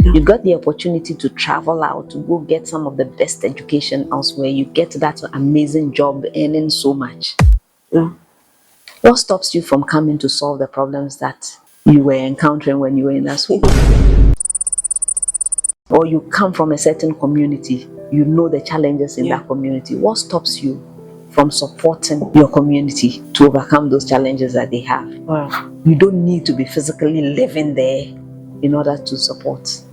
You got the opportunity to travel out, to go get some of the best education elsewhere. You get that amazing job earning so much. What stops you from coming to solve the problems that you were encountering when you were in that school? Or you come from a certain community, you know the challenges in that community. What stops you from supporting your community to overcome those challenges that they have? You don't need to be physically living there in order to support.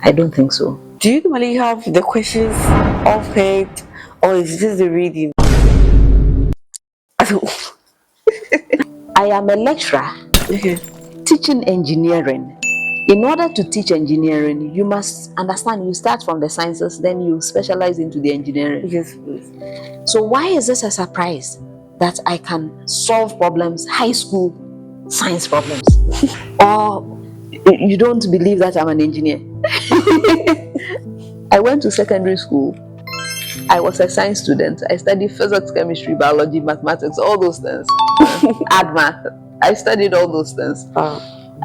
I don't think so. Do you normally have the questions offhand, or is this the reading? I am a lecturer teaching engineering. In order to teach engineering, you must understand, you start from the sciences, then you specialize into the engineering. Yes, please. So why is this a surprise that I can solve problems, high school science problems? Or you don't believe that I'm an engineer? I went to secondary school. I was a science student. I studied physics, chemistry, biology, mathematics, all those things. Add math. I studied all those things.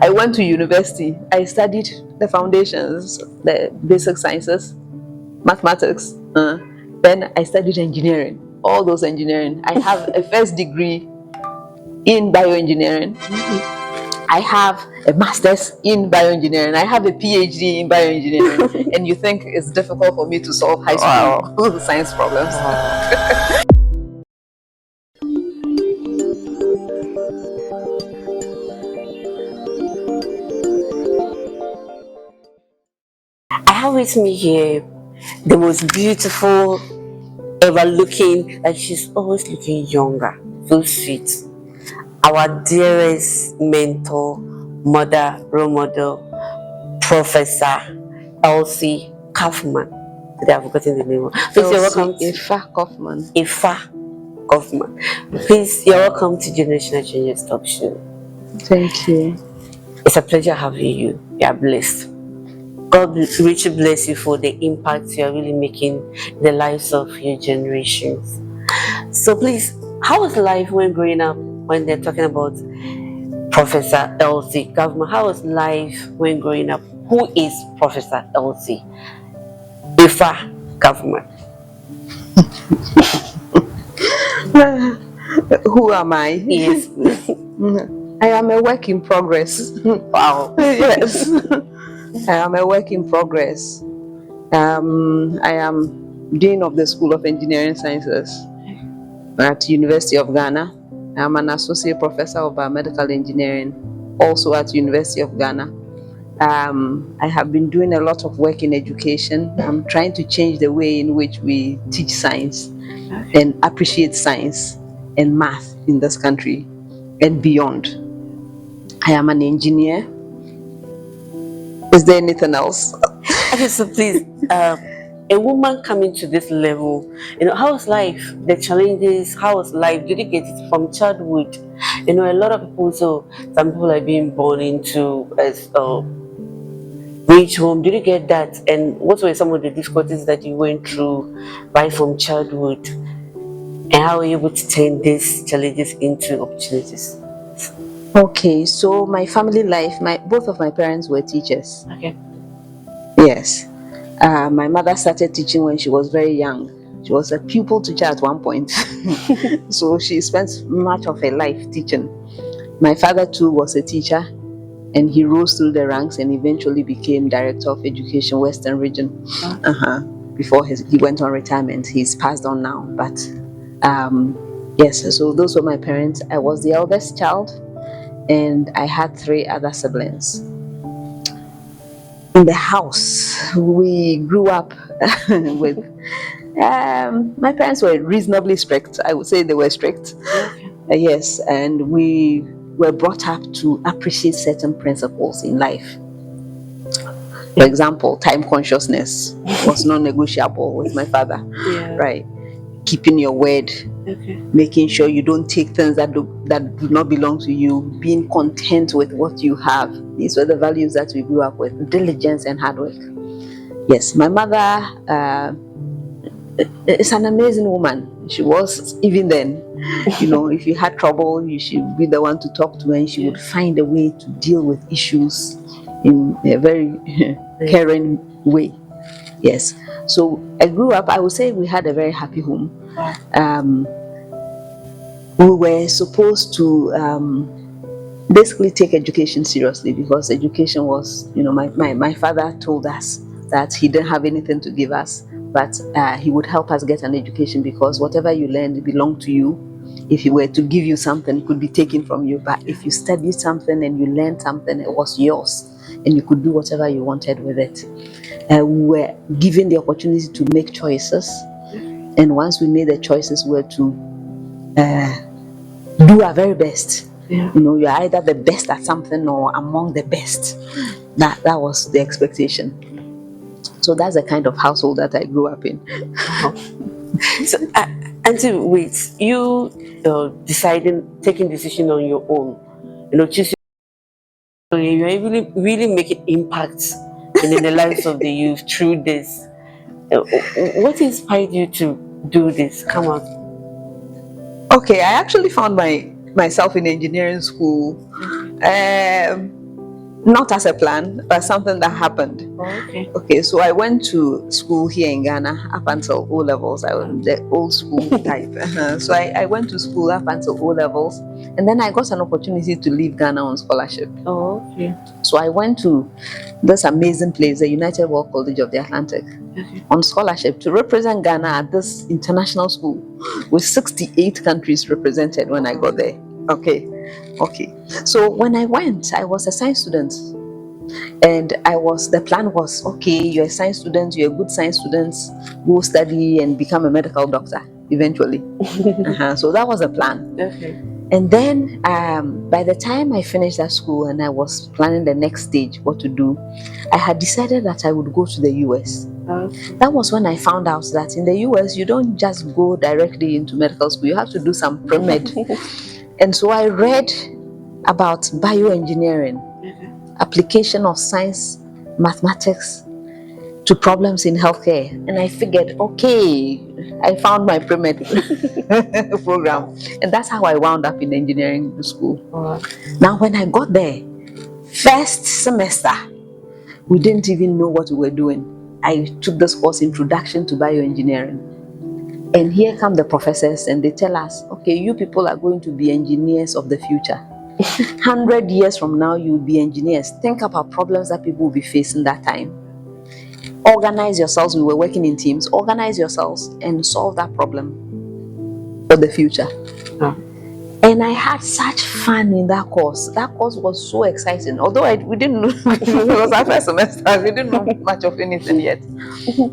I went to university. I studied the foundations, the basic sciences, mathematics. Then I studied engineering, all those engineering. I have a first degree in bioengineering. I have a master's in bioengineering. I have a PhD in bioengineering. And you think it's difficult for me to solve high school science problems? I have with me here the most beautiful ever looking, like she's always looking younger, so sweet. Our dearest mentor, mother, role model, Professor Elsie Kaufmann. Today I've forgotten the name. Please, you're welcome. Elsie Effah Kaufmann. Effah Kaufmann. Please, you're welcome to Generational Changes Talk Show. Thank you. It's a pleasure having you. You are blessed. God richly bless you for the impact you are really making in the lives of your generations. So please, how was life when growing up, when they're talking about Professor Elsie Kaufmann? How was life when growing up? Who is Professor Elsie Effah Kaufmann? Who am I? Yes. I am a work in progress. Wow. Yes. I am a work in progress. I am Dean of the School of Engineering Sciences at University of Ghana. I'm an Associate Professor of Biomedical Engineering, also at University of Ghana. I have been doing a lot of work in education. I'm trying to change the way in which we teach science and appreciate science and math in this country and beyond. I am an engineer. Is there anything else? Okay, so please, a woman coming to this level, how's life? The challenges, how's life? Did you get it from childhood? A lot of people, some people are being born into rich home. Did you get that? And what were some of the difficulties that you went through right from childhood? And how were you able to turn these challenges into opportunities? Okay, so my family life, both of my parents were teachers. Okay. Yes. My mother started teaching when she was very young. She was a pupil teacher at one point. So she spent much of her life teaching. My father too was a teacher, and he rose through the ranks and eventually became Director of Education, Western Region. Before he went on retirement. He's passed on now. But yes, so those were my parents. I was the eldest child, and I had 3 other siblings. In the house, we grew up with, my parents were reasonably strict. I would say they were strict. Yes, and we were brought up to appreciate certain principles in life. For example, time consciousness was non-negotiable with my father, right? Keeping your word, making sure you don't take things that do not belong to you, being content with what you have. These were the values that we grew up with: diligence and hard work. Yes, my mother is an amazing woman. She was even then. If you had trouble, you should be the one to talk to her, and she would find a way to deal with issues in a very caring way. Yes. So I grew up, I would say we had a very happy home. Um, we were supposed to basically take education seriously, because education was, my father told us that he didn't have anything to give us, but he would help us get an education, because whatever you learned belonged to you. If he were to give you something, it could be taken from you, but if you studied something and you learned something, it was yours, and you could do whatever you wanted with it. We were given the opportunity to make choices, and once we made the choices, we were to do our very best. You're either the best at something or among the best. That was the expectation. So that's the kind of household that I grew up in. So, Auntie, wait, you taking decision on your own, choosing, you really, really making impact in the lives of the youth through this. What inspired you to do this? Come on. Okay, I actually found myself in engineering school. Not as a plan, but something that happened. Okay. Okay, so I went to school here in Ghana up until O levels. I was the old school type. So I went to school up until O levels, and then I got an opportunity to leave Ghana on scholarship. Oh, okay. So I went to this amazing place, the United World College of the Atlantic, on scholarship to represent Ghana at this international school with 68 countries represented when I got there. Okay. So when I went, I was a science student. And the plan was, okay, you're a science student, you're a good science student, go study and become a medical doctor eventually. So that was the plan. Okay. And then by the time I finished that school and I was planning the next stage, what to do, I had decided that I would go to the US. Okay. That was when I found out that in the US, you don't just go directly into medical school, you have to do some pre-med. And so I read about bioengineering, application of science, mathematics to problems in healthcare. And I figured, okay, I found my pre-med program. And that's how I wound up in engineering school. Now, when I got there, first semester, we didn't even know what we were doing. I took this course, Introduction to Bioengineering. And here come the professors and they tell us, okay, you people are going to be engineers of the future. 100 years from now, you will be engineers. Think about problems that people will be facing that time. Organize yourselves. We were working in teams. Organize yourselves and solve that problem for the future. And I had such fun in that course. That course was so exciting. Although we didn't know, it was our first semester, we didn't know much of anything yet.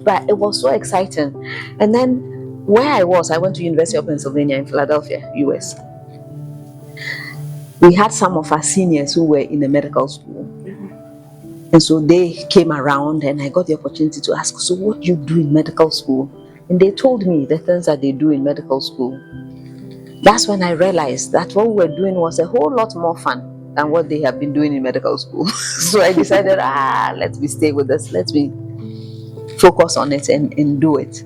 But it was so exciting. And then where I went to University of Pennsylvania in Philadelphia, US. We had some of our seniors who were in the medical school. And so they came around and I got the opportunity to ask, so what do you do in medical school? And they told me the things that they do in medical school. That's when I realized that what we were doing was a whole lot more fun than what they have been doing in medical school. So I decided, let me stay with this. Let me focus on it and do it.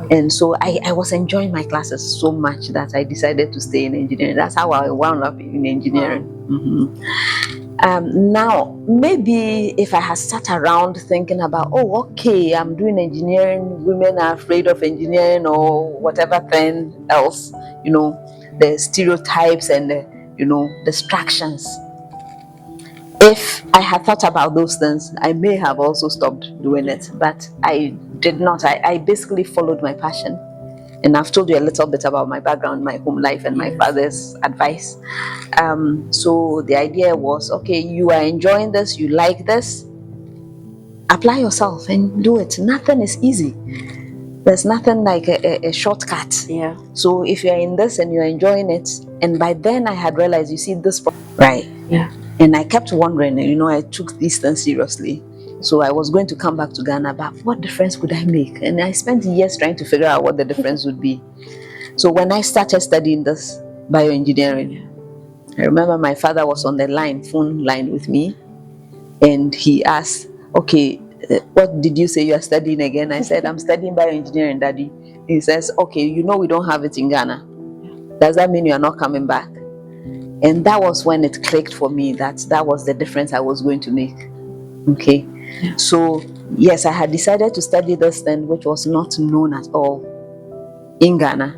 And so I was enjoying my classes so much that I decided to stay in engineering. That's how I wound up in engineering. Now, maybe if I had sat around thinking about, okay, I'm doing engineering, women are afraid of engineering or whatever thing else, the stereotypes and the distractions. If I had thought about those things, I may have also stopped doing it, but I did not. I basically followed my passion. And I've told you a little bit about my background, my home life, and my father's advice. So the idea was, okay, you are enjoying this, you like this, apply yourself and do it. Nothing is easy. There's nothing like a shortcut. Yeah. So if you're in this and you're enjoying it, and by then I had realized, you see, this, right? Yeah. And I kept wondering, I took these things seriously. So I was going to come back to Ghana, but what difference would I make? And I spent years trying to figure out what the difference would be. So when I started studying this bioengineering, I remember my father was on the phone line with me, and he asked, okay, what did you say you are studying again? I said, I'm studying bioengineering, Daddy. He says, okay, we don't have it in Ghana. Does that mean you are not coming back? And that was when it clicked for me that was the difference I was going to make. Okay. So, yes, I had decided to study this thing, which was not known at all in Ghana.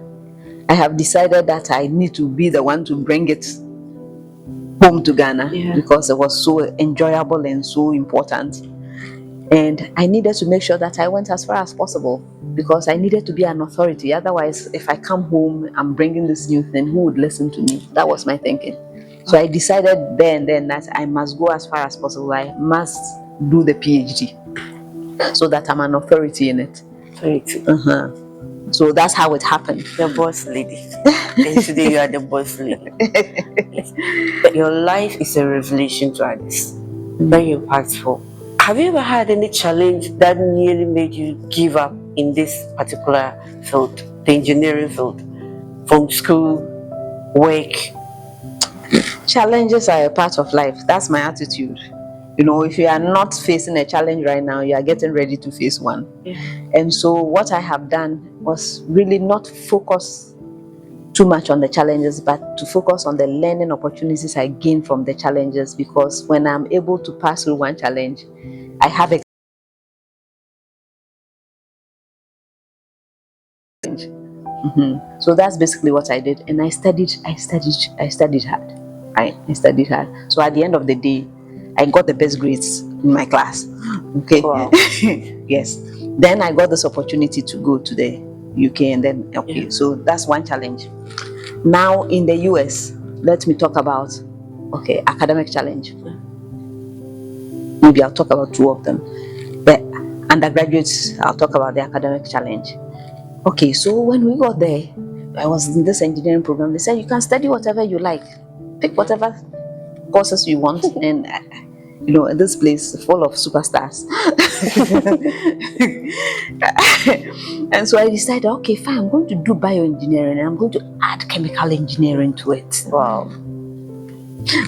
I have decided that I need to be the one to bring it home to Ghana because it was so enjoyable and so important. And I needed to make sure that I went as far as possible because I needed to be an authority. Otherwise, if I come home, I'm bringing this new thing, who would listen to me? That was my thinking. So I decided then that I must go as far as possible. I must do the PhD so that I'm an authority in it. Authority. So that's how it happened. The boss lady. And today you are the boss lady. Your life is a revelation to others. Very impactful. Have you ever had any challenge that nearly made you give up in this particular field, the engineering field, from school, work? Challenges are a part of life. That's my attitude. You know, if you are not facing a challenge right now, you are getting ready to face one. And so what I have done was really not focus too much on the challenges, but to focus on the learning opportunities I gain from the challenges, because when I'm able to pass through one challenge, I have a challenge. So that's basically what I did. And I studied hard. Right? I studied hard. So at the end of the day, I got the best grades in my class. Okay. Wow. Yes. Then I got this opportunity to go to the UK, and then so that's one challenge. Now in the US, let me talk about academic challenge. Maybe I'll talk about two of them. The undergraduates, I'll talk about the academic challenge. Okay, so when we got there, I was in this engineering program. They said you can study whatever you like, pick whatever courses you want, and this place is full of superstars. And so I decided, okay, fine, I'm going to do bioengineering and I'm going to add chemical engineering to it. Wow.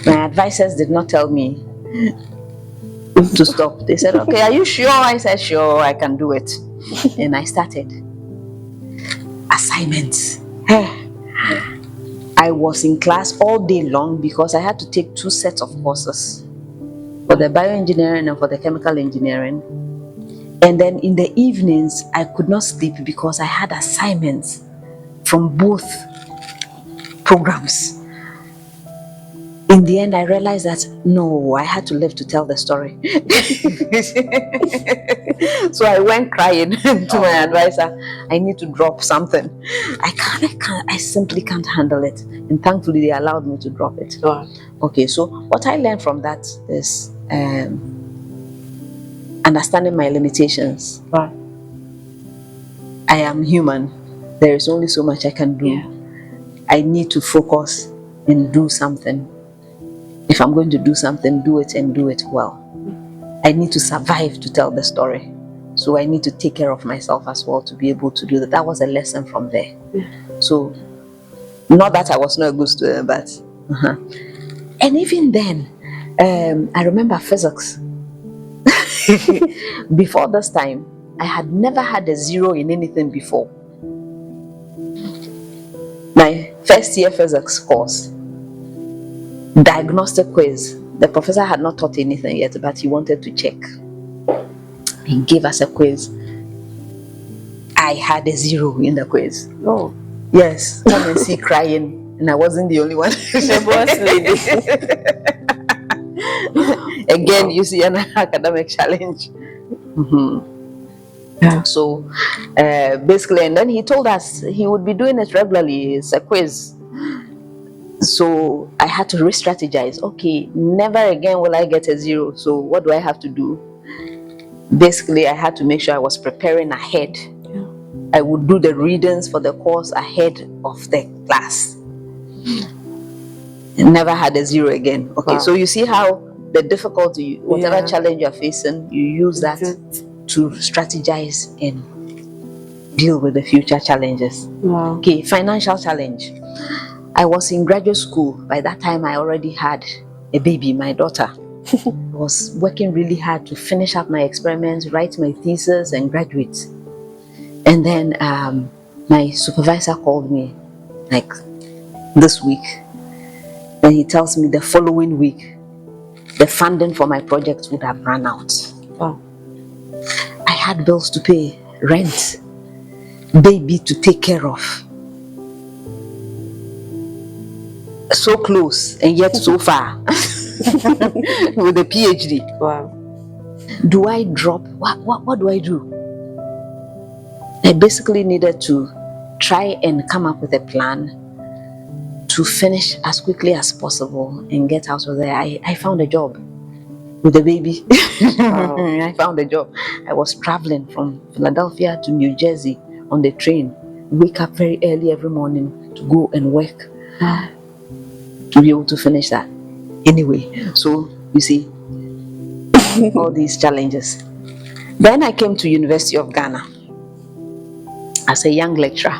My advisors did not tell me to stop. They said, okay, are you sure? I said, sure, I can do it. And I started. Assignments. I was in class all day long because I had to take 2 sets of courses, for the bioengineering and for the chemical engineering. And then in the evenings, I could not sleep because I had assignments from both programs. In the end, I realized that no, I had to live to tell the story. So I went crying to my advisor. I need to drop something. I simply can't handle it. And thankfully, they allowed me to drop it. Wow. Okay, so what I learned from that is understanding my limitations. Wow. I am human. There is only so much I can do. Yeah. I need to focus and do something. If I'm going to do something, do it and do it well. I need to survive to tell the story. So I need to take care of myself as well to be able to do that. That was a lesson from there. So, not that I was not a good student, but and even then, I remember physics. Before this time, I had never had a 0 in anything before. My first year physics course, diagnostic quiz. The professor had not taught anything yet, but he wanted to check. He gave us a quiz. I had a 0 in the quiz. Oh, yes. Come and see crying, and I wasn't the only one. the boss lady. Again, you see an academic challenge. Yeah. So basically, and then he told us he would be doing it regularly. It's a quiz. So I had to re-strategize. Okay, never again will I get a 0. So what do I have to do? Basically, I had to make sure I was preparing ahead. Yeah. I would do the readings for the course ahead of the class. Never had a 0 again. Okay, wow. So you see how the difficulty, whatever challenge you're facing, you use that to strategize and deal with the future challenges. Wow. Okay, financial challenge. I was in graduate school. By that time, I already had a baby, my daughter. I was working really hard to finish up my experiments, write my thesis, and graduate. And then my supervisor called me, like this week. And he tells me the following week, the funding for my project would have run out. Oh. I had bills to pay, rent, baby to take care of. So close and yet so far with a PhD. Wow. Do I drop? What do I do? I basically needed to try and come up with a plan to finish as quickly as possible and get out of there. I found a job with a baby. Wow. I found a job. I was traveling from Philadelphia to New Jersey on the train. Wake up very early every morning to go and work to be able to finish that. Anyway, so you see all these challenges. Then I came to University of Ghana as a young lecturer.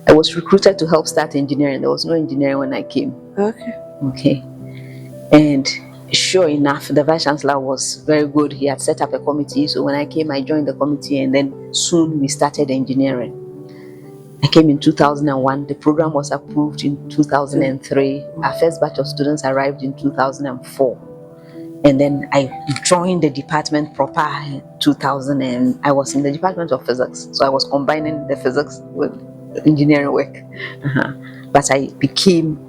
I was recruited to help start engineering. There was no engineering when I came. Okay. And sure enough, the vice chancellor was very good. He had set up a committee. So when I came, I joined the committee, and then soon we started engineering. I came in 2001. The program was approved in 2003. Our first batch of students arrived in 2004. And then I joined the department proper in 2000, and I was in the department of physics. So I was combining the physics with engineering work. But I became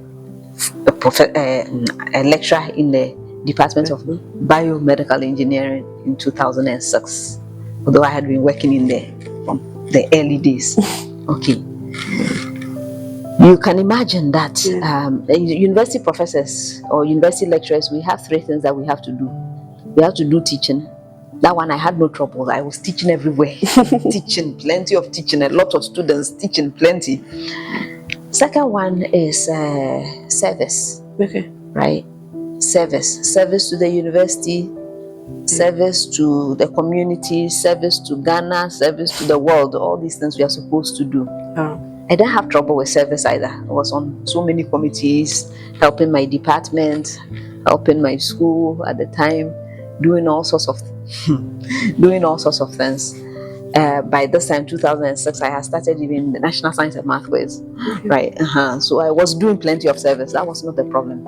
a lecturer in the department of biomedical engineering in 2006. Although I had been working in there from the early days. Okay. You can imagine that university professors or university lecturers, we have three things that we have to do. We have to do teaching. That one I had no trouble. I was teaching everywhere. Teaching, plenty of teaching, a lot of students, teaching plenty. Second one is service. Okay. Right? Service to the university, service to the community, service to Ghana, service to the world. All these things we are supposed to do. I didn't have trouble with service either. I was on so many committees, helping my department, helping my school at the time, doing all sorts of things. By this time, 2006, I had started even the National Science and Math quiz, right? So I was doing plenty of service. That was not the problem.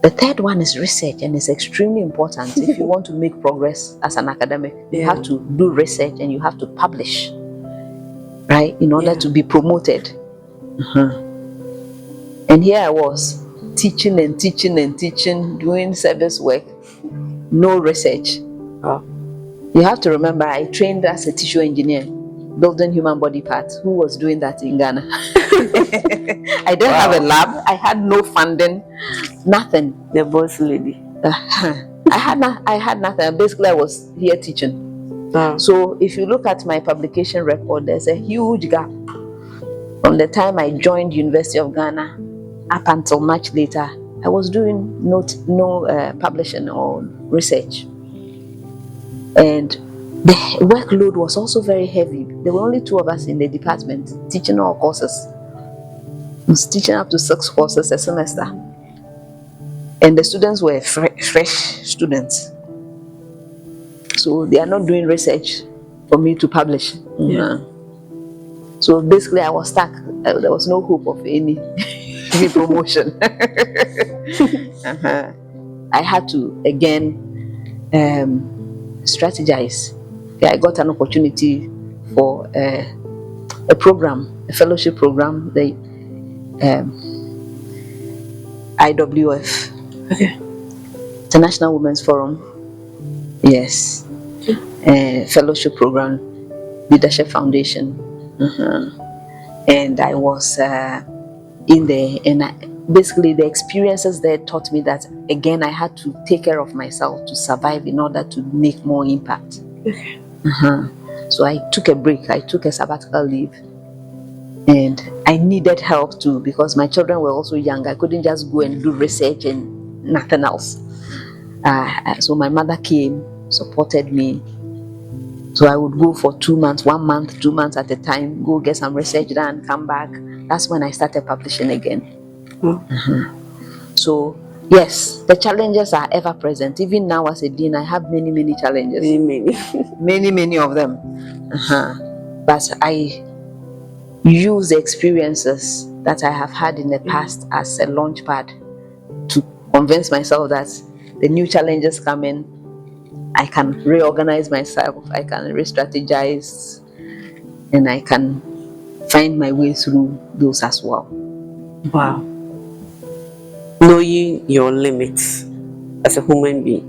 The third one is research, and it's extremely important. If you want to make progress as an academic, you have to do research and you have to publish, right, in order to be promoted. And here I was, teaching and teaching and teaching, doing service work, no research. You have to remember, I trained as a tissue engineer, building human body parts. Who was doing that in Ghana? I didn't have a lab. I had no funding, nothing. The boss lady. I had nothing. Basically, I was here teaching. So if you look at my publication record, there's a huge gap from the time I joined University of Ghana up until much later. I was doing no publishing or research, and the workload was also very heavy. There were only 2 of us in the department teaching all courses. I was teaching up to 6 courses a semester, and the students were fresh students, so they are not doing research for me to publish. So basically, I was stuck. There was no hope of any promotion. I had to again strategize. I got an opportunity for a program, a fellowship program, the IWF, International Women's Forum. Yes, fellowship program, Leadership Foundation. And I was in there, and basically the experiences there taught me that again I had to take care of myself to survive in order to make more impact. So I took a break. I took a sabbatical leave, and I needed help too because my children were also young. I couldn't just go and do research and nothing else. So my mother came, supported me. So I would go for 2 months, 1 month, 2 months at a time, go get some research done, come back. That's when I started publishing again. So yes, the challenges are ever present. Even now as a dean, I have many challenges. Many of them. But I use the experiences that I have had in the past as a launch pad to convince myself that the new challenges come in, I can reorganize myself, I can re-strategize, and I can find my way through those as well. Wow. Knowing your limits as a human being.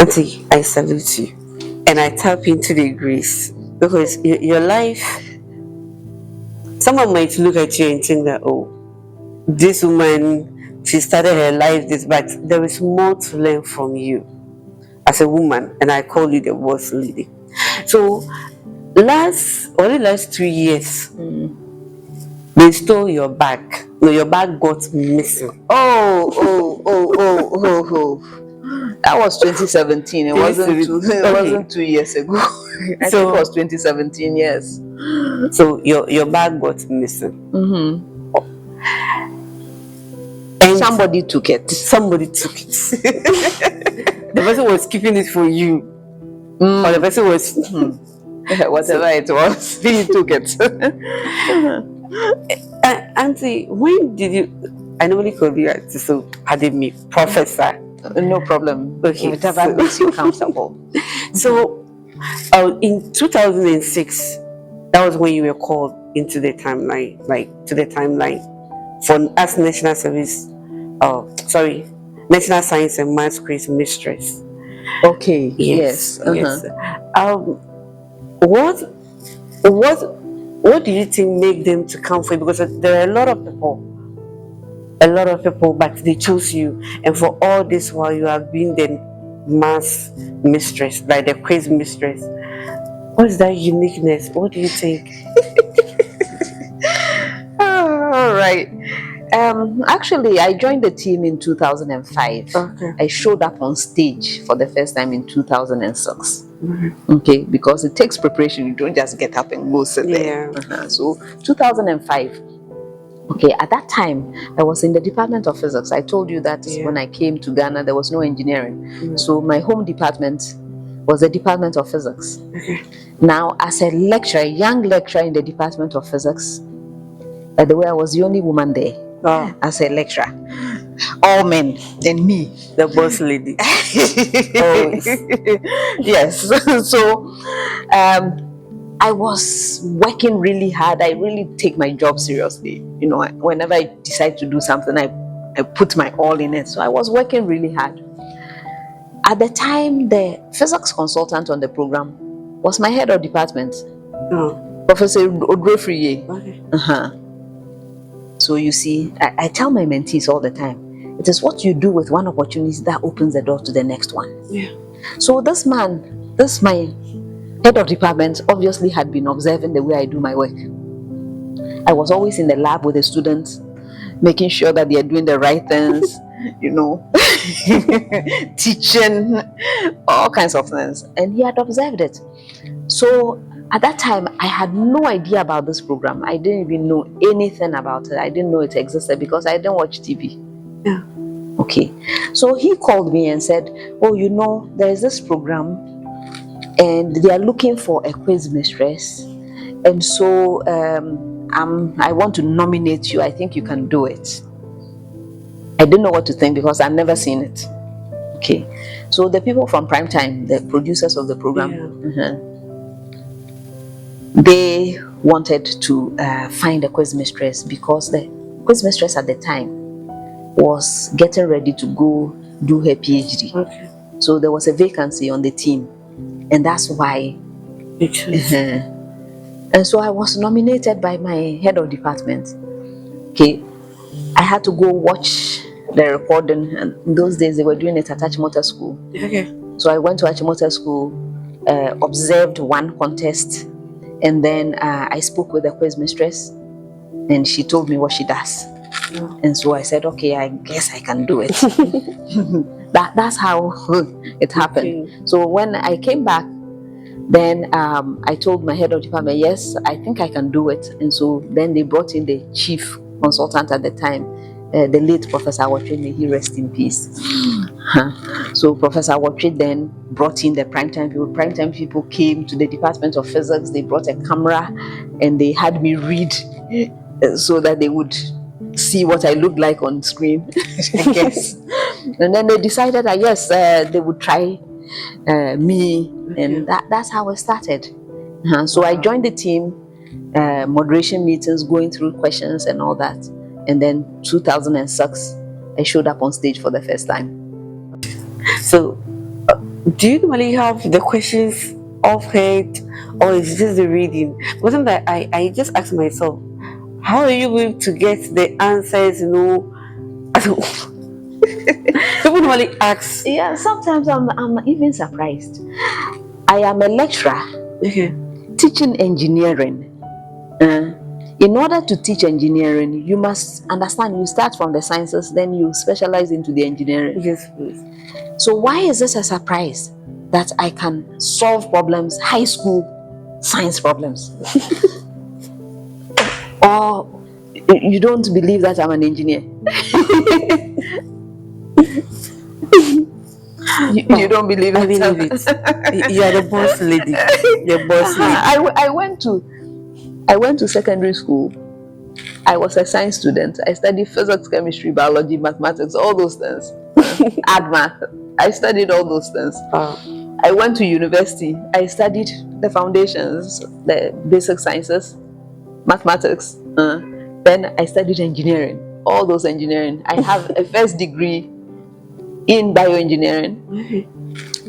Auntie, I salute you. And I tap into the grace. Because your life, someone might look at you and think that, oh, this woman, she started her life this, but there is more to learn from you as a woman, and I call you the boss lady. So only last 2 years, they stole your bag. No, your bag got missing. Oh. That was 2017. It wasn't 2 years ago. I think it was 2017, yes. So your bag got missing. And somebody took it. The person was keeping it for you. Or the person was whatever it was, he took it. Auntie, when did you, I normally call you auntie, so pardon me, professor. No problem. Okay, whatever makes you comfortable. So in 2006, that was when you were called into the timeline, for us National Science and Maths Quiz Mistress. Okay. Yes. What do you think made them to come for you? Because there are a lot of people, but they chose you, and for all this while you have been the maths mistress, like the quiz mistress. What is that uniqueness? What do you think? All right. Actually, I joined the team in 2005. Okay. I showed up on stage for the first time in 2006. Okay, because it takes preparation. You don't just get up and go sit there. So 2005. Okay, at that time, I was in the Department of Physics. I told you that when I came to Ghana, there was no engineering. So my home department was the Department of Physics. Now, as a lecturer, a young lecturer in the Department of Physics, by the way, I was the only woman there as a lecturer. All men and me, the boss lady. Yes. So I was working really hard. I really take my job seriously. You know, whenever I decide to do something, I put my all in it. So I was working really hard. At the time, the physics consultant on the program was my head of department, Professor Odrofriye. Okay. So you see, I tell my mentees all the time, it is what you do with one opportunity that opens the door to the next one. So this my head of department obviously had been observing the way I do my work. I was always in the lab with the students, making sure that they are doing the right things, you know, teaching, all kinds of things. And he had observed it. So at that time, I had no idea about this program. I didn't even know anything about it. I didn't know it existed because I didn't watch TV. Okay. So he called me and said, oh, you know, there is this program and they are looking for a quiz mistress. And so I want to nominate you. I think you can do it. I didn't know what to think because I've never seen it. Okay. So the people from Primetime, the producers of the program, they wanted to find a quiz mistress because the quiz mistress at the time was getting ready to go do her PhD. Okay. So there was a vacancy on the team, and that's why. And so I was nominated by my head of department. Okay, I had to go watch the recording, and in those days they were doing it at Achimota School. Okay. So I went to Achimota School, observed one contest, and then I spoke with the quiz mistress, and she told me what she does. And so I said, okay, I guess I can do it. That's how it happened. Okay. So when I came back, then I told my head of department, yes, I think I can do it. And so then they brought in the chief consultant at the time, the late Professor Awatri, may he rest in peace. So Professor Awatri then brought in the Primetime people. Primetime people came to the Department of Physics. They brought a camera and they had me read so that they would see what I looked like on screen, I guess. And then they decided that yes, they would try me, and that's how it started. So I joined the team, moderation meetings, going through questions and all that. And then 2006, I showed up on stage for the first time. So, do you normally have the questions off head, or is it just the reading? Because sometimes I just ask myself, how are you going to get the answers? You know, people normally ask. Yeah, sometimes I'm even surprised. I am a lecturer teaching engineering. In order to teach engineering, you must understand, you start from the sciences, then you specialize into the engineering. Yes, please. So why is this a surprise that I can solve problems, high school science problems? Or you don't believe that I'm an engineer? You don't believe it? I believe it. You are the boss lady. The boss lady. I went to secondary school. I was a science student. I studied physics, chemistry, biology, mathematics, all those things. Add math. I studied all those things. I went to university. I studied the foundations, the basic sciences, mathematics. Then I studied engineering, all those engineering. I have a first degree in bioengineering.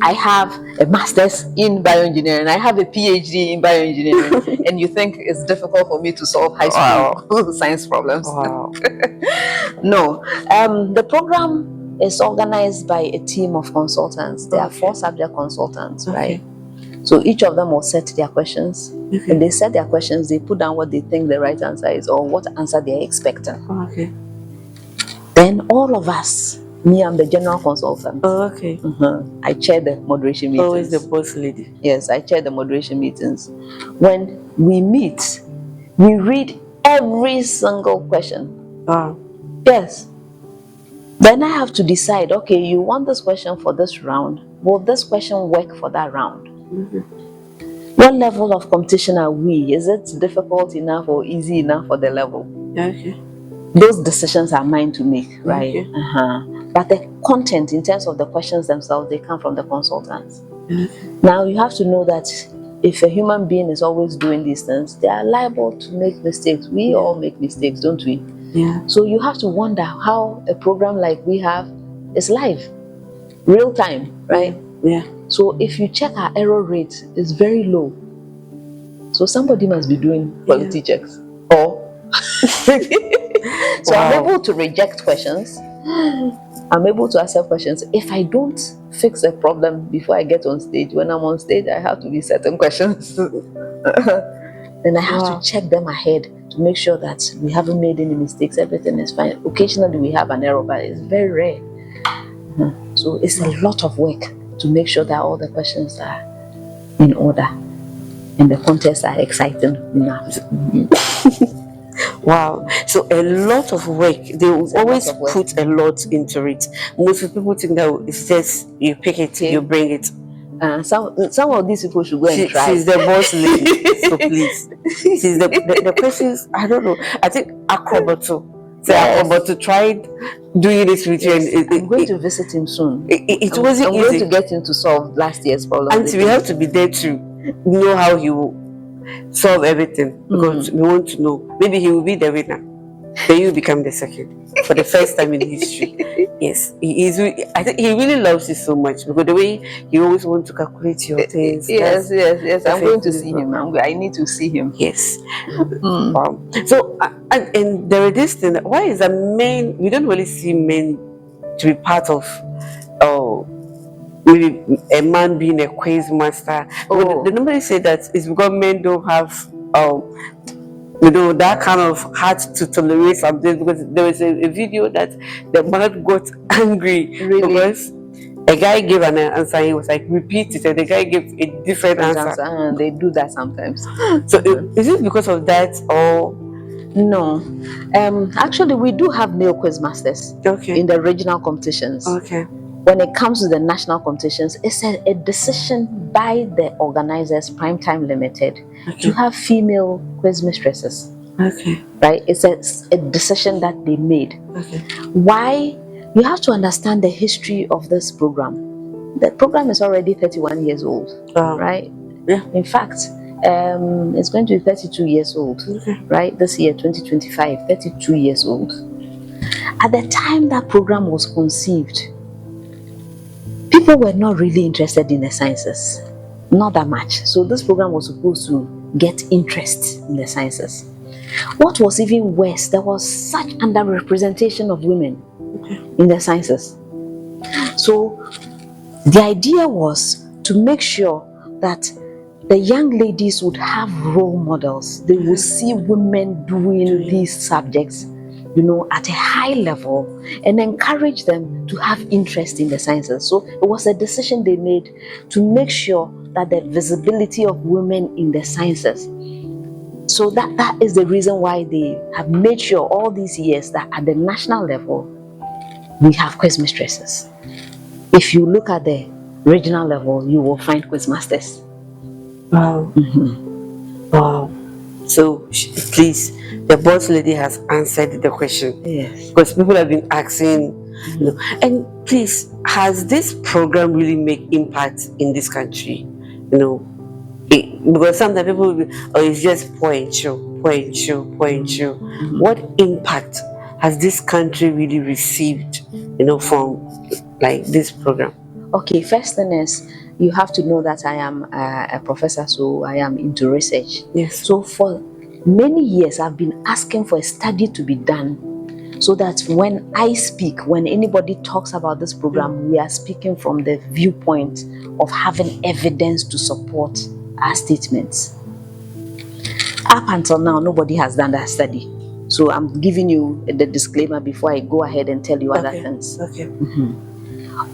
I have a master's in bioengineering. I have a PhD in bioengineering. And you think it's difficult for me to solve high school science problems? Wow. No. The program is organized by a team of consultants. There are 4 subject consultants, right? So each of them will set their questions. When they set their questions, they put down what they think the right answer is or what answer they are expecting. Then all of us, me, I'm the general consultant. I chair the moderation meetings. Always the boss lady. Yes, I chair the moderation meetings. When we meet, we read every single question. Yes. Then I have to decide, okay, you want this question for this round. Will this question work for that round? What level of competition are we? Is it difficult enough or easy enough for the level? Those decisions are mine to make, right? But the content in terms of the questions themselves, they come from the consultants. Now you have to know that if a human being is always doing these things, they are liable to make mistakes. We all make mistakes, don't we? So you have to wonder how a program like we have is live, real time, right? So if you check our error rate, it's very low. So somebody must be doing quality checks. Or so I'm able to reject questions. I'm able to accept questions. If I don't fix a problem before I get on stage, when I'm on stage, I have to be certain questions. Then I have to check them ahead to make sure that we haven't made any mistakes. Everything is fine. Occasionally we have an error, but it's very rare. So it's a lot of work to make sure that all the questions are in order and the contests are exciting enough. Wow. So a lot of work. They will always put a lot into it. Most people think that it's just you pick it, you bring it. Some of these people should go and try. She's the boss lady. So please. She's the questions, I don't know. I think Acrobato. So Acrobato tried doing this with you. And I'm going to visit him soon. It wasn't easy. I'm going to get him to solve last year's problem. And we have to be there to know how he will solve everything, because we want to know. Maybe he will be the winner, then you become the second for the first time in history. Yes, he is. I think he really loves you so much, because the way he always wants to calculate your things. Yes. I'm going to see him. I need to see him. Yes. Wow. So and there is this thing. Why is that men? We don't really see men to be part of. Maybe a man being a quiz master. They normally say that it's because men don't have that kind of heart to tolerate something, because there was a video that the man got angry because a guy gave an answer. He was like, repeat it, and the guy gave a different answer. And they do that sometimes. So is it because of that, or no? Actually, we do have male quiz masters in the regional competitions. When it comes to the national competitions, it's a decision by the organizers, Primetime Limited, to have female quiz mistresses. Okay. right? It's a decision that they made. Okay. Why? You have to understand the history of this program. The program is already 31 years old, right? Yeah. In fact, it's going to be 32 years old, right? This year, 2025, 32 years old. At the time that program was conceived, people were not really interested in the sciences, not that much. So this program was supposed to get interest in the sciences. What was even worse, there was such underrepresentation of women in the sciences. So the idea was to make sure that the young ladies would have role models. They would see women doing these subjects, at a high level, and encourage them to have interest in the sciences. So it was a decision they made to make sure that the visibility of women in the sciences. So that is the reason why they have made sure all these years that at the national level, we have quiz mistresses. If you look at the regional level, you will find quiz masters. Wow. Wow. So please, the boss lady has answered the question. Yes. Because people have been asking, and please, has this program really make impact in this country? Because sometimes people will be, it's just point show. What impact has this country really received, from like this program? Okay, first thing is, you have to know that I am a professor, so I am into research. Yes. So for many years, I've been asking for a study to be done so that when I speak, when anybody talks about this program, we are speaking from the viewpoint of having evidence to support our statements. Up until now, nobody has done that study. So I'm giving you the disclaimer before I go ahead and tell you other things. Okay.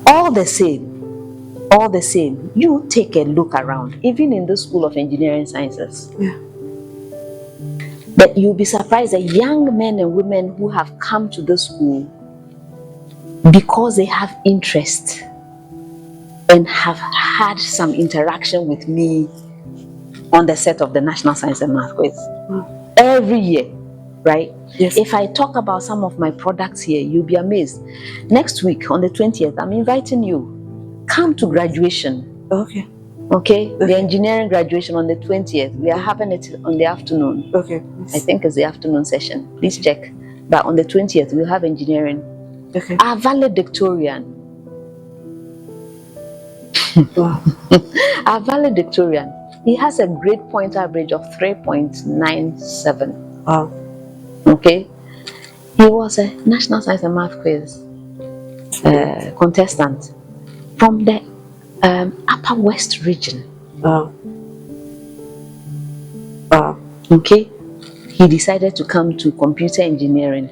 All the same, you take a look around, even in the School of Engineering Sciences. Yeah. But you'll be surprised that young men and women who have come to the school because they have interest and have had some interaction with me on the set of the National Science and Math Quiz. Every year, right? Yes. If I talk about some of my products here, you'll be amazed. Next week, on the 20th, I'm inviting you. Come to graduation. Okay. Okay? The engineering graduation on the 20th. We are having it on the afternoon. Okay. I think it's the afternoon session. Please check. But on the 20th, we'll have engineering. Okay. Our valedictorian. Wow. Our valedictorian. He has a grade point average of 3.97. Wow. Okay? He was a National Science and Math Quiz contestant from the Upper West region. Wow. Wow. Okay? He decided to come to computer engineering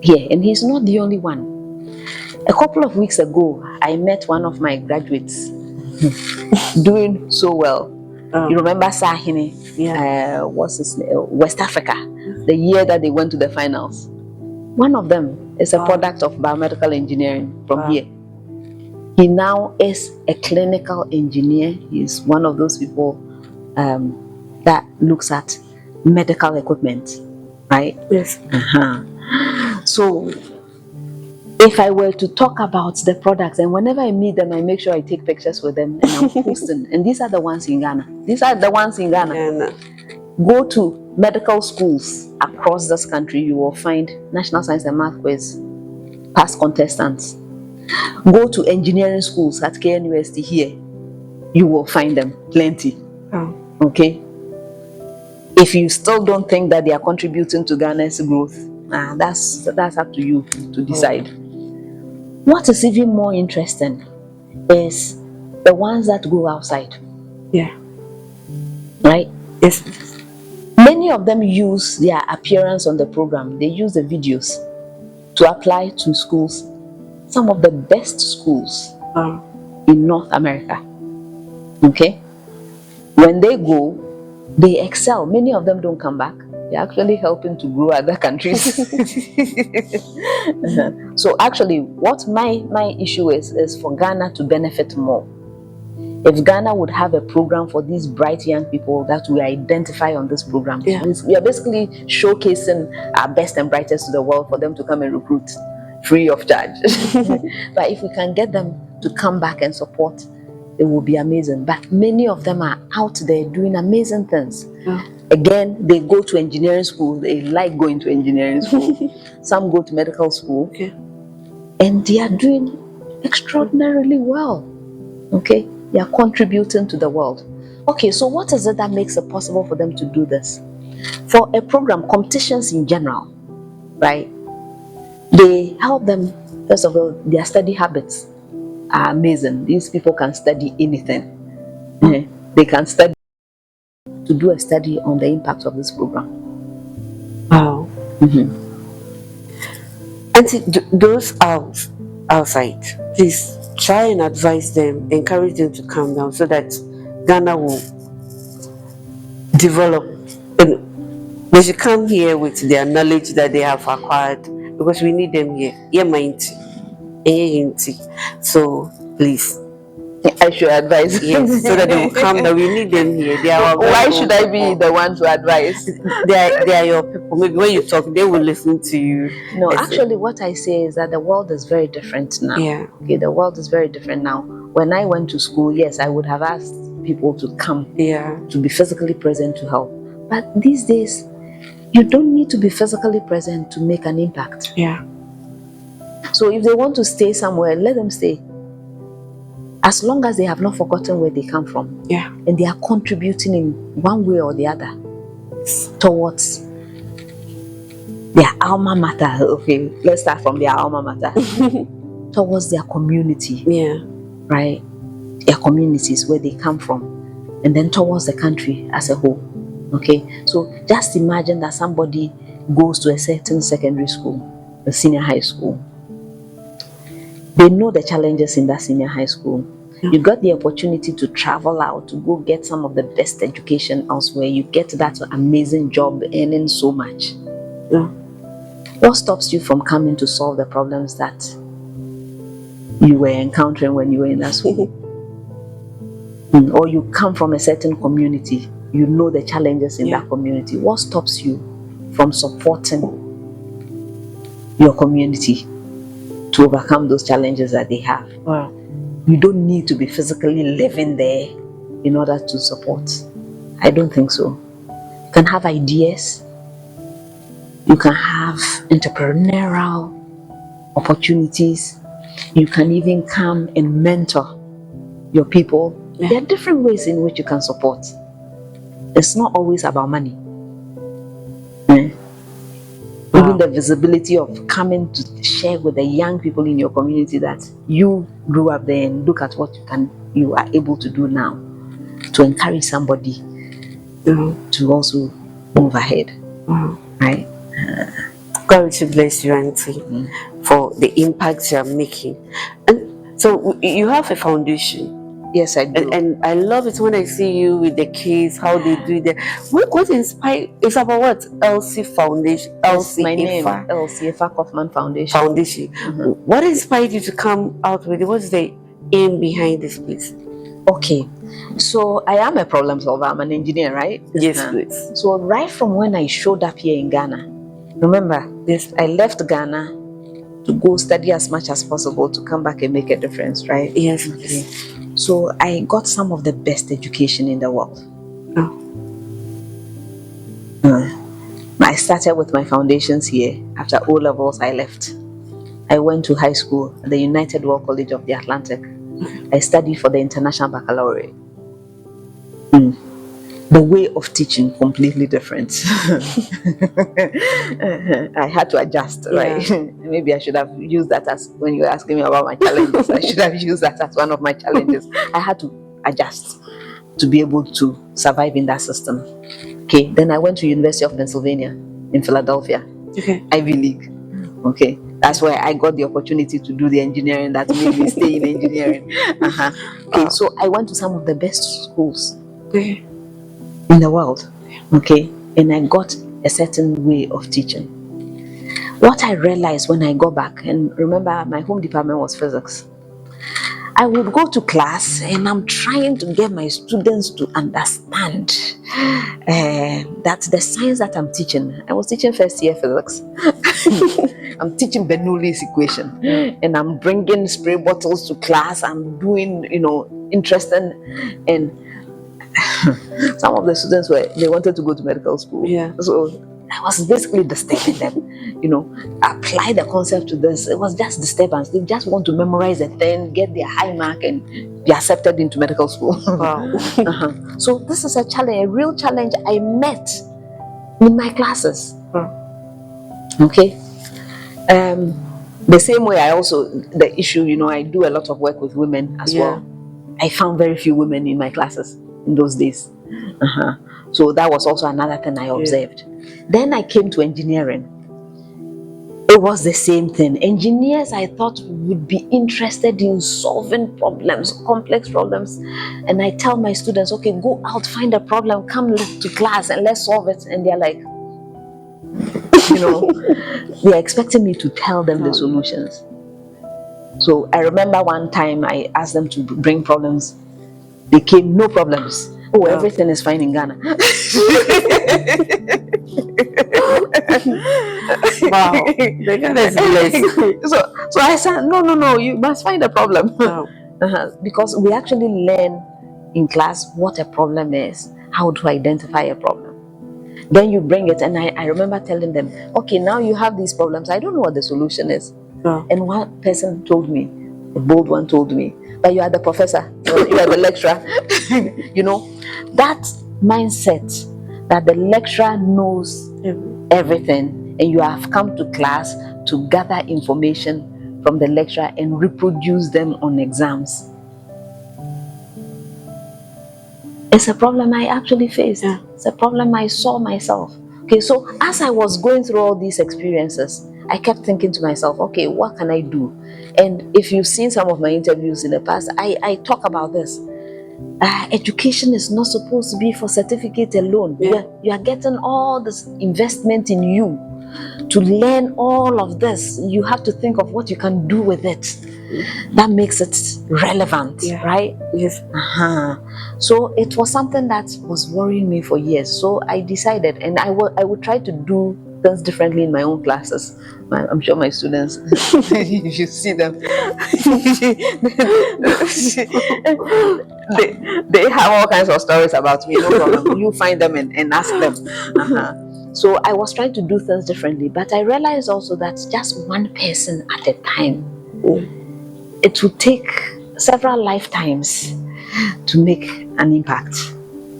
here, and he's not the only one. A couple of weeks ago, I met one of my graduates doing so well. You remember Sahini? Yeah. What's his name? West Africa, the year that they went to the finals. One of them is a product of biomedical engineering from here. He now is a clinical engineer. He's one of those people that looks at medical equipment, right? Yes. So if I were to talk about the products, and whenever I meet them, I make sure I take pictures with them and I'm posting. And these are the ones in Ghana. Go to medical schools across this country, you will find National Science and Math Quiz past contestants. Go to engineering schools at KNUST here, you will find them plenty. Okay? If you still don't think that they are contributing to Ghana's growth, that's up to you to decide. What is even more interesting is the ones that go outside. Yeah. Right? Yes. Many of them use their appearance on the program. They use the videos to apply to schools, some of the best schools in North America. Okay? When they go, they excel. Many of them don't come back. They're actually helping to grow other countries. So actually, what my issue is for Ghana to benefit more. If Ghana would have a program for these bright young people that we identify on this program, Yeah. we are basically showcasing our best and brightest to the world for them to come and recruit free of charge. But if we can get them to come back and support, it will be amazing. But many of them are out there doing amazing things. Yeah. Again, they go to engineering school. They like going to engineering school. Some go to medical school. Okay. And they are doing extraordinarily well. Okay? They are contributing to the world. Okay, so what is it that makes it possible for them to do this? For a program, competitions in general, right? They help them, first of all, their study habits are amazing. These people can study anything. They can study to do a study on the impact of this program. Wow. And those outside, please try and advise them, encourage them to calm down so that Ghana will develop. And they should come here with their knowledge that they have acquired, because we need them here. So please, I should advise. yes, so that they will come down. We need them here. They are Why should I be the one to advise? They are your people. Maybe when you talk, they will listen to you. No, actually, what I say is that the world is very different now. Yeah. Okay, the world is very different now. When I went to school, yes, I would have asked people to come, to be physically present to help. But these days, you don't need to be physically present to make an impact. Yeah. So if they want to stay somewhere, let them stay. As long as they have not forgotten where they come from. Yeah. And they are contributing in one way or the other towards their alma mater. Okay, let's start from their alma mater. Towards their community. Yeah. Right? Their communities where they come from. And then towards the country as a whole. Okay? So just imagine that somebody goes to a certain secondary school, a senior high school. They know the challenges in that senior high school. Yeah. You got the opportunity to travel out, to go get some of the best education elsewhere. You get that amazing job, earning so much. Yeah. What stops you from coming to solve the problems that you were encountering when you were in that school? Or you come from a certain community, you know the challenges in that community. What stops you from supporting your community to overcome those challenges that they have? Wow. You don't need to be physically living there in order to support. I don't think so. You can have ideas. You can have entrepreneurial opportunities. You can even come and mentor your people. Yeah. There are different ways in which you can support. It's not always about money. Even the visibility of coming to share with the young people in your community that you grew up there and look at what you are able to do now to encourage somebody to also move ahead. Right? God to bless you, Auntie, for the impact you are making. And so you have a foundation. Yes, I do. And I love it when I see you with the kids, how they do that. What inspired? It's about what? Elsie Foundation. Elsie Effah Kaufmann Foundation. What inspired you to come out with it? What's the aim behind this place? Okay, so I am a problem solver. I'm an engineer, right? Yes, please. So right from when I showed up here in Ghana, remember, I left Ghana to go study as much as possible to come back and make a difference, right? Yes. Okay. So I got some of the best education in the world. I started with my foundations here. After O levels, I left. I went to high school at the United World College of the Atlantic. I studied for the International Baccalaureate. The way of teaching completely different. I had to adjust, right? Maybe I should have used that as, when you were asking me about my challenges, I should have used that as one of my challenges. I had to adjust to be able to survive in that system. Okay, then I went to University of Pennsylvania in Philadelphia, Ivy League. Okay, that's where I got the opportunity to do the engineering that made me stay in engineering. Okay, so I went to some of the best schools in the world, okay, and I got a certain way of teaching. What I realized when I got back, and remember my home department was physics, I would go to class and I'm trying to get my students to understand that the science that I'm teaching, I was teaching first year physics. I'm teaching Bernoulli's equation, and I'm bringing spray bottles to class. I'm doing, interesting, and some of the students they wanted to go to medical school. Yeah. So I was basically disturbing them, apply the concept to this. It was just disturbance. They just want to memorize the thing, get their high mark, and be accepted into medical school. Wow. So this is a challenge, a real challenge I met in my classes. Okay. The same way the issue, I do a lot of work with women as well. I found very few women in my classes in those days. So that was also another thing I observed. Then I came to engineering. It was the same thing. Engineers, I thought, would be interested in solving problems, complex problems. And I tell my students, okay, go out, find a problem, come to class and let's solve it. And they're like, they're expecting me to tell them the solutions. So I remember one time I asked them to bring problems. They came, no problems. Oh, everything is fine in Ghana. Wow. So I said, no, you must find a problem. Because we actually learn in class what a problem is, how to identify a problem. Then you bring it, and I remember telling them, okay, now you have these problems. I don't know what the solution is. And one person told me, a bold one told me, but you are the professor, you are the lecturer. That mindset that the lecturer knows everything, and you have come to class to gather information from the lecturer and reproduce them on exams. It's a problem I actually faced. It's a problem I saw myself. Okay, so as I was going through all these experiences, I kept thinking to myself, okay, what can I do? And if you've seen some of my interviews in the past, I talk about this. Education is not supposed to be for certificate alone. You are getting all this investment in you to learn all of this. You have to think of what you can do with it. That makes it relevant, right? Yes. So it was something that was worrying me for years. So I decided, and I would try to do things differently in my own classes. I'm sure my students, you should see them. they have all kinds of stories about me, no problem. You find them and ask them. So I was trying to do things differently, but I realized also that just one person at a time, it would take several lifetimes to make an impact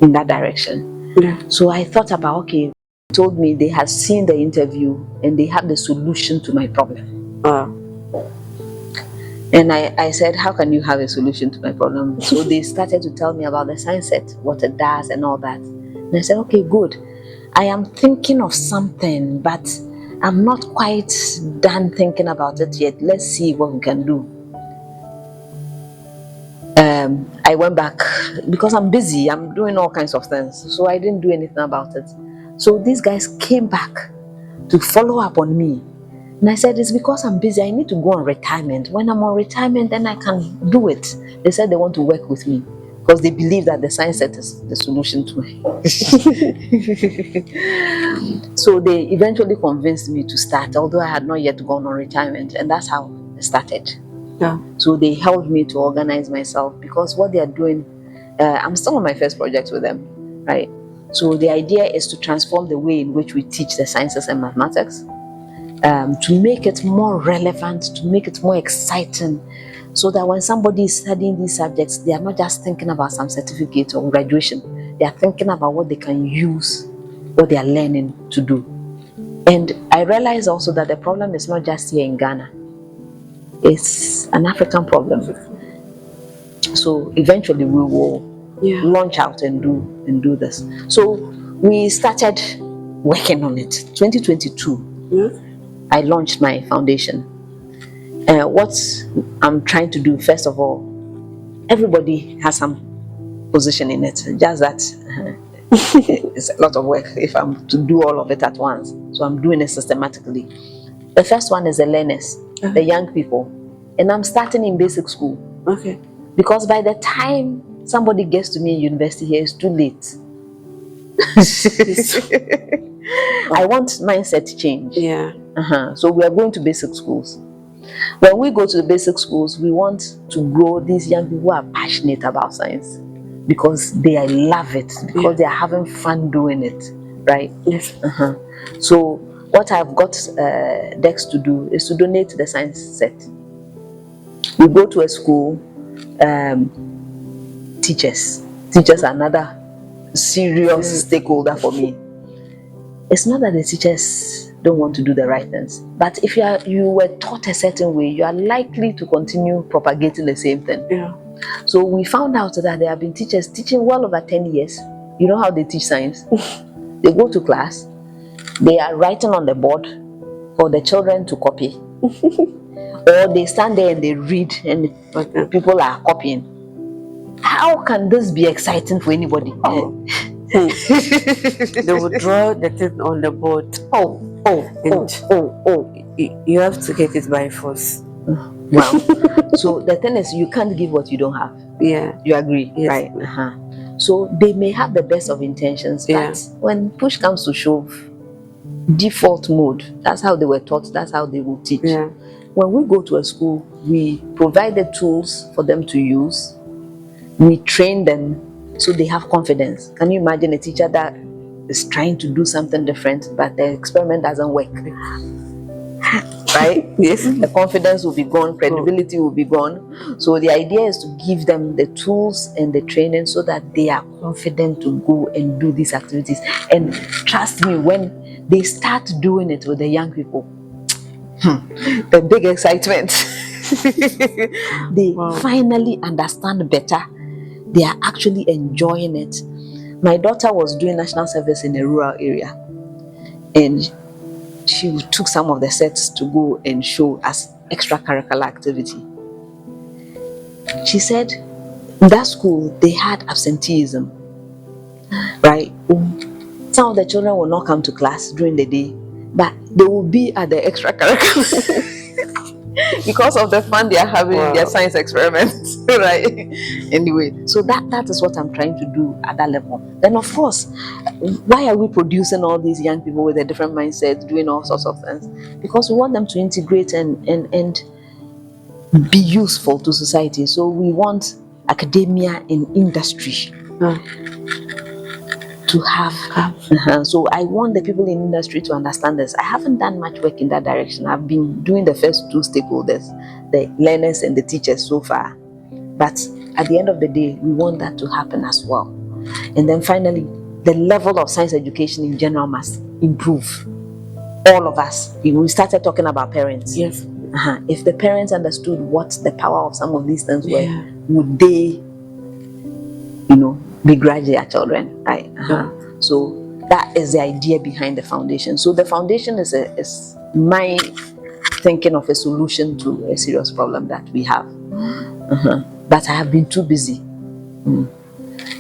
in that direction. So I thought about, okay, they told me they had seen the interview and they had the solution to my problem. And I said, how can you have a solution to my problem? So they started to tell me about the science set, what it does and all that. And I said, okay, good. I am thinking of something, but I'm not quite done thinking about it yet. Let's see what we can do. I went back because I'm busy. I'm doing all kinds of things. So I didn't do anything about it. So these guys came back to follow up on me. And I said, it's because I'm busy. I need to go on retirement. When I'm on retirement, then I can do it. They said they want to work with me because they believe that the science set is the solution to it. So they eventually convinced me to start, although I had not yet gone on retirement. And that's how I started. So they helped me to organize myself because what they are doing, I'm still on my first project with them, right? So the idea is to transform the way in which we teach the sciences and mathematics, to make it more relevant, to make it more exciting, so that when somebody is studying these subjects, they are not just thinking about some certificate or graduation. They are thinking about what they can use, what they are learning to do. And I realize also that the problem is not just here in Ghana. It's an African problem. So eventually we will launch out and do this. So we started working on it. 2022, I launched my foundation. What I'm trying to do, first of all, everybody has some position in it. Just that it's a lot of work if I'm to do all of it at once. So I'm doing it systematically. The first one is the learners, the young people. And I'm starting in basic school. Okay. Because by the time somebody gets to me in university here, it's too late. I want mindset change. Yeah. So we are going to basic schools. When we go to the basic schools, we want to grow these young people who are passionate about science because they love it, because they are having fun doing it, right? Yes. So what I've got Dex to do is to donate the science set. We go to a school, teachers are another serious stakeholder for me. It's not that the teachers don't want to do the right things, but if you were taught a certain way, you are likely to continue propagating the same thing. Yeah. So we found out that there have been teachers teaching well over 10 years. You know how they teach science? They go to class, they are writing on the board for the children to copy. Or they stand there and they read and people are copying. How can this be exciting for anybody? They would draw the thing on the board. You have to get it by force. Wow. So the thing is, you can't give what you don't have. Yeah. You agree? Yes. Right. So they may have the best of intentions, but when push comes to shove, default mode, that's how they were taught, that's how they will teach. Yeah. When we go to a school, we provide the tools for them to use. We train them so they have confidence. Can you imagine a teacher that is trying to do something different, but the experiment doesn't work? Right? Yes. The confidence will be gone, credibility will be gone. So the idea is to give them the tools and the training so that they are confident to go and do these activities. And trust me, when they start doing it with the young people, the big excitement. They finally understand better. They are actually enjoying it. My daughter was doing national service in a rural area, and she took some of the sets to go and show as extracurricular activity. She said in that school they had absenteeism, right? Some of the children will not come to class during the day, but they will be at the extracurricular because of the fun they are having in their science experiments, right? Anyway, so that is what I'm trying to do at that level. Then of course, why are we producing all these young people with a different mindset, doing all sorts of things? Because we want them to integrate and be useful to society. So we want academia and industry to have. So I want the people in industry to understand this. I haven't done much work in that direction. I've been doing the first two stakeholders, the learners and the teachers so far. But at the end of the day, we want that to happen as well. And then finally, the level of science education in general must improve. All of us. We started talking about parents. Yes. If the parents understood what the power of some of these things were, would they, begrudge their children, right? So that is the idea behind the foundation. So the foundation is my thinking of a solution to a serious problem that we have. But I have been too busy.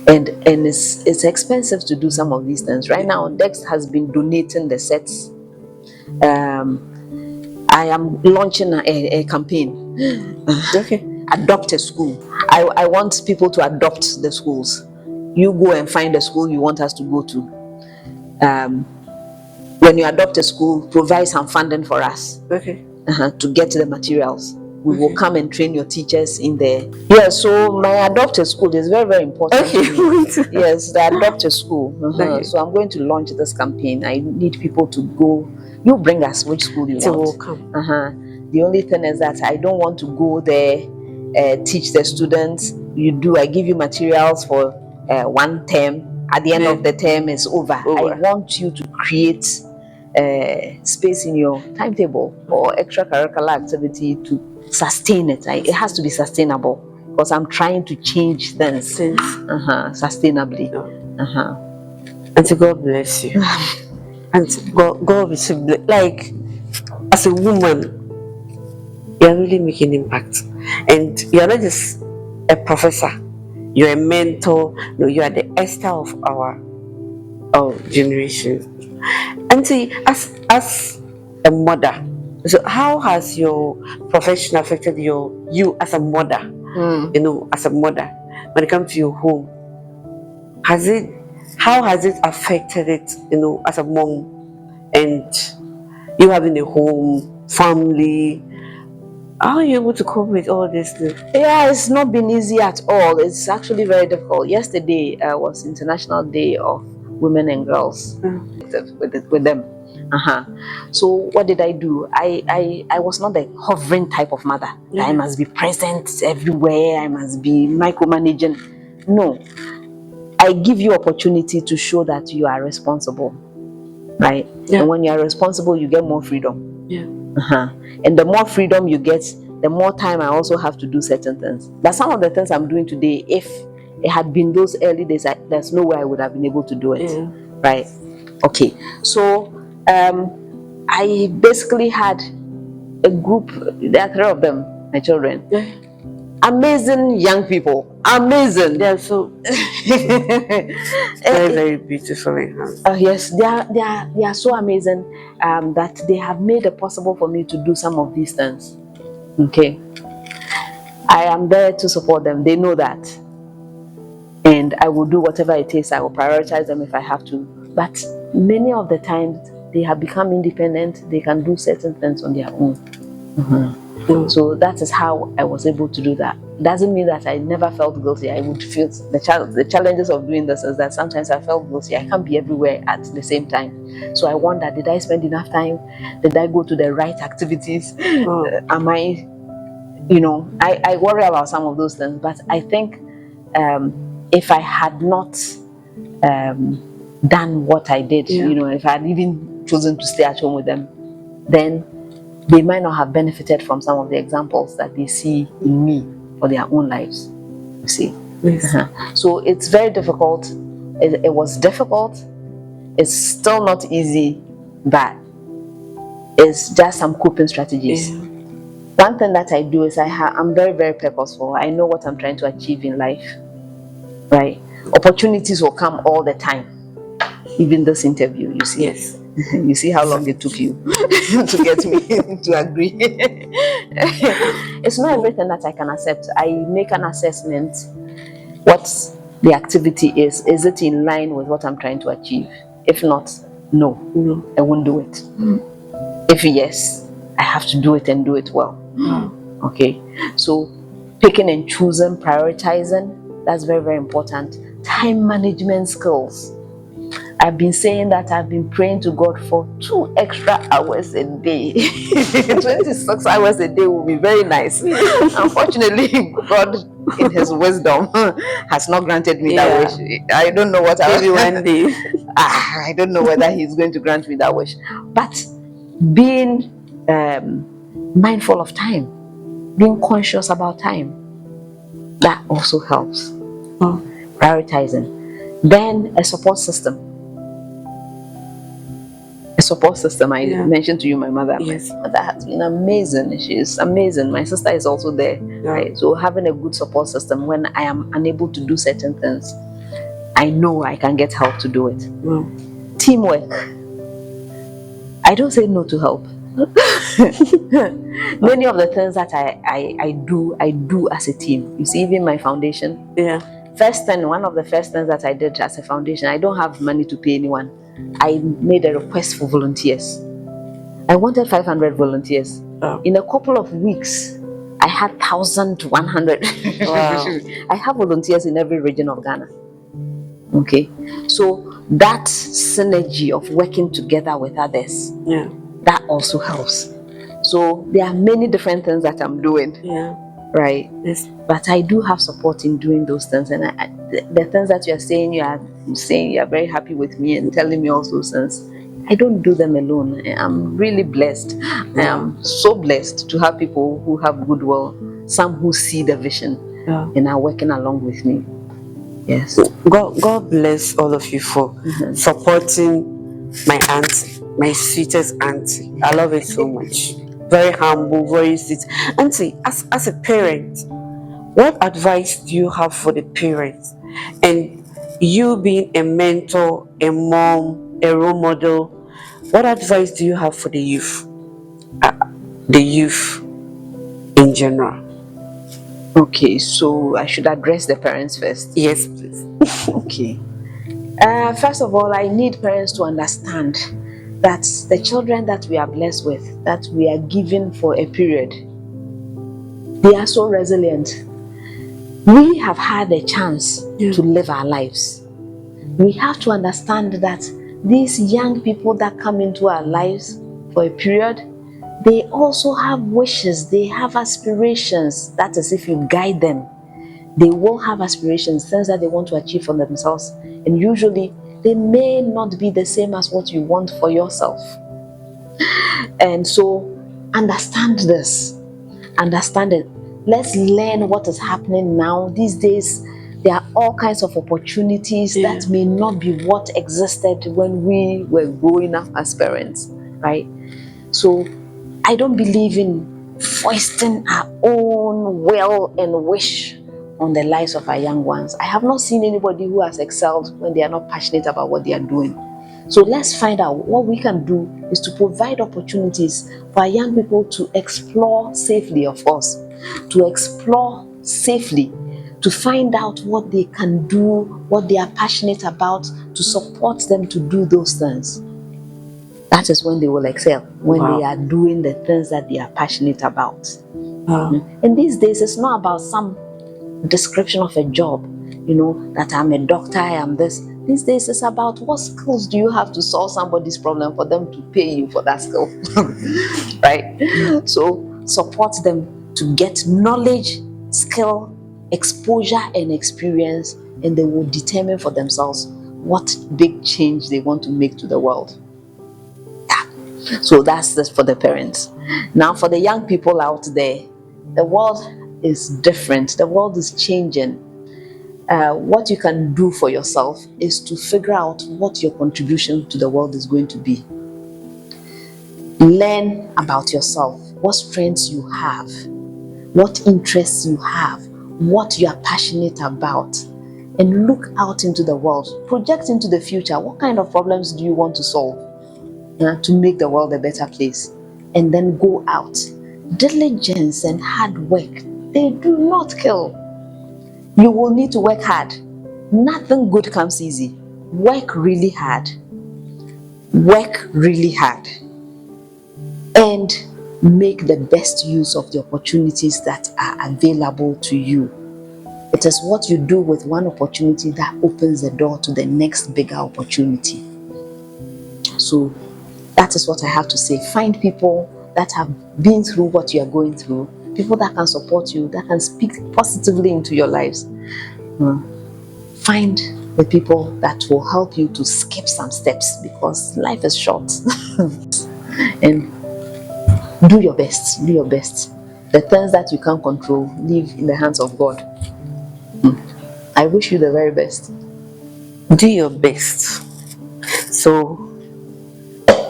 And it's expensive to do some of these things. Right now, Dex has been donating the sets. I am launching a campaign. Adopt a school. I want people to adopt the schools. You go and find a school you want us to go to. When you adopt a school, provide some funding for us to get the materials. We will come and train your teachers in there. Yeah, so my adopted school is very, very important. Yes, the adopted school. So I'm going to launch this campaign. I need people to go. You bring us which school you want. Come. The only thing is that I don't want to go there, teach the students. I give you materials for one term. At the end of the term is over. I want you to create space in your timetable for extracurricular activity to sustain it. It has to be sustainable because I'm trying to change things sustainably. And God bless you. And God be so like, as a woman, you're really making impact. And you're not just a professor, you're a mentor, you are the Esther of our generation. And see, as a mother, so how has your profession affected you as a mother? you know, as a mother, when it comes to your home, how has it affected it, you know, as a mom, and you having a home, family? How are you able to cope with all this things? Yeah, it's not been easy at all. It's actually very difficult. Yesterday was International Day of Women and Girls with them. So what did I do? I was not the hovering type of mother. I must be present everywhere. I must be micromanaging. No, I give you opportunity to show that you are responsible, right? And when you are responsible, you get more freedom. And the more freedom you get, the more time I also have to do certain things. But some of the things I'm doing today, if it had been those early days, there's no way I would have been able to do it. Right? Okay. So I basically had a group. There are 3 of them, my children. Amazing young people. Amazing. They're so very, very beautiful. Yes, they are so amazing that they have made it possible for me to do some of these things. Okay. I am there to support them. They know that. And I will do whatever it takes. I will prioritize them if I have to. But many of the times they have become independent. They can do certain things on their own. So that is how I was able to do that. Doesn't mean that I never felt guilty. I would feel the challenges of doing this is that sometimes I felt guilty. I can't be everywhere at the same time. So I wonder, did I spend enough time? Did I go to the right activities? Am I, you know, I worry about some of those things. But I think if I had not done what I did, you know, if I had even chosen to stay at home with them, then they might not have benefited from some of the examples that they see in me for their own lives. You see? So it's very difficult. It was difficult. It's still not easy, but it's just some coping strategies. One thing that I do is I'm very, very purposeful. I know what I'm trying to achieve in life. Right? Opportunities will come all the time. Even this interview, you see. You see how long it took you to get me to agree. It's not everything that I can accept. I make an assessment. What the activity is it in line with what I'm trying to achieve? If not, no, I won't do it. If yes, I have to do it and do it well. Okay, so picking and choosing, prioritizing, that's very, very important. Time management skills. I've been saying that I've been praying to God for 2 extra hours a day. 26 hours a day will be very nice. Unfortunately, God, in His wisdom, has not granted me that wish. I don't know what I will one day. I don't know whether He's going to grant me that wish. But being mindful of time, being conscious about time, that also helps. Prioritizing. Then a support system. A support system. I mentioned to you my mother. My mother has been amazing. She's amazing. My sister is also there. Right? So having a good support system when I am unable to do certain things, I know I can get help to do it. Teamwork. I don't say no to help. Many of the things that I do as a team. You see, even my foundation. One of the first things that I did as a foundation, I don't have money to pay anyone. I made a request for volunteers. I wanted 500 volunteers. In a couple of weeks, I had 1,100. I have volunteers in every region of Ghana. Okay, so that synergy of working together with others, that also helps. So there are many different things that I'm doing. Right? But I do have support in doing those things, and the things that you are saying you are very happy with me and telling me all those things. I don't do them alone. I'm really blessed. I am so blessed to have people who have goodwill, some who see the vision and are working along with me. Yes. God bless all of you for supporting my auntie, my sweetest auntie. I love it so much. Very humble, very sweet. Auntie, as a parent, what advice do you have for the parents? And you being a mentor, a mom, a role model, what advice do you have for the youth? The youth in general? Okay, so I should address the parents first. Yes, please. Okay. First of all, I need parents to understand that the children that we are blessed with, that we are given for a period, they are so resilient. We have had a chance to live our lives. We have to understand that these young people that come into our lives for a period, they also have wishes, they have aspirations. That is, if you guide them, they will have aspirations, things that they want to achieve for themselves. And usually, they may not be the same as what you want for yourself. And so, understand this. Understand it. Let's learn what is happening now. These days, there are all kinds of opportunities that may not be what existed when we were growing up as parents, right? So, I don't believe in foisting our own will and wish on the lives of our young ones. I have not seen anybody who has excelled when they are not passionate about what they are doing. So let's find out what we can do is to provide opportunities for our young people to explore safely, of course, to explore safely, to find out what they can do, what they are passionate about, to support them to do those things. That is when they will excel, when they are doing the things that they are passionate about. And these days, it's not about some description of a job, that I'm a doctor, I am this. These days, it's about what skills do you have to solve somebody's problem for them to pay you for that skill, right? So support them to get knowledge, skill, exposure, and experience, and they will determine for themselves what big change they want to make to the world. So that's this for the parents. Now, for the young people out there, the world is different. The world is changing. What you can do for yourself is to figure out what your contribution to the world is going to be. Learn about yourself, what strengths you have, what interests you have, what you are passionate about, and look out into the world. Project into the future. What kind of problems do you want to solve to make the world a better place? And then go out. Diligence and hard work, they do not kill. You will need to work hard. Nothing good comes easy. Work really hard. Work really hard. And make the best use of the opportunities that are available to you. It is what you do with one opportunity that opens the door to the next bigger opportunity. So that is what I have to say. Find people that have been through what you are going through, people that can support you, that can speak positively into your lives. Find the people that will help you to skip some steps, because life is short. And do your best. Do your best. The things that you can't control, leave in the hands of God. I wish you the very best. Do your best. So,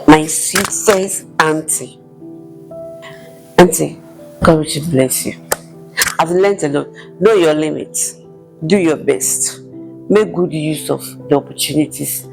my sweetest auntie, God richly bless you. I've learned a lot. Know your limits. Do your best. Make good use of the opportunities